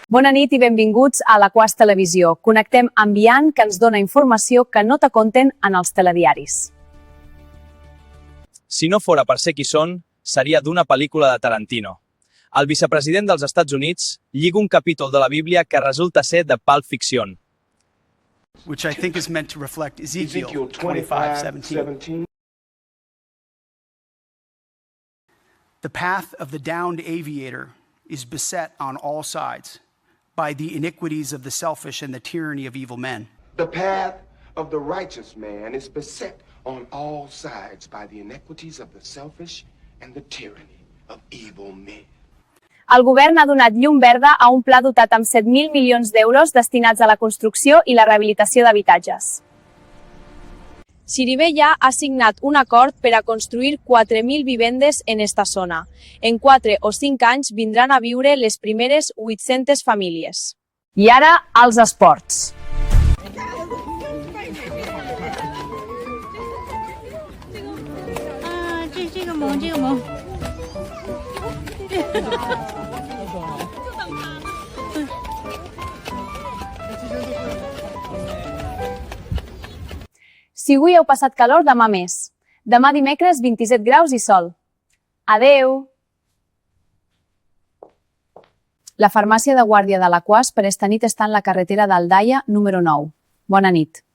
Bona nit i benvinguts a la Quas Televisió. Connectem amb Ian, que ens dona informació que no te conten en els telediaris. Si no fora per ser qui són, seria d'una pel·lícula de Tarantino. El vicepresident dels Estats Units lliga un capítol de la Bíblia que resulta ser de Pulp Fiction. Which I think is meant to reflect Ezekiel 25:17. The path of the downed aviator is beset on all sides by the iniquities of the selfish and the tyranny of evil men. The path of the righteous man is beset on all sides by the iniquities of the selfish and the tyranny of evil men. El govern ha donat llum verda a un pla dotat amb 7.000 milions d'euros destinats a la construcció i la rehabilitació d'habitatges. Sirivella ha signat un acord per a construir 4.000 vivendes en esta zona. En 4 o 5 anys vindran a viure les primeres 800 famílies. I ara, als esports. Si avui heu passat calor, demà més. Demà dimecres, 27 graus i sol. Adeu! La farmàcia de guàrdia de la Quas per esta nit està en la carretera d'Aldaia, número 9. Bona nit.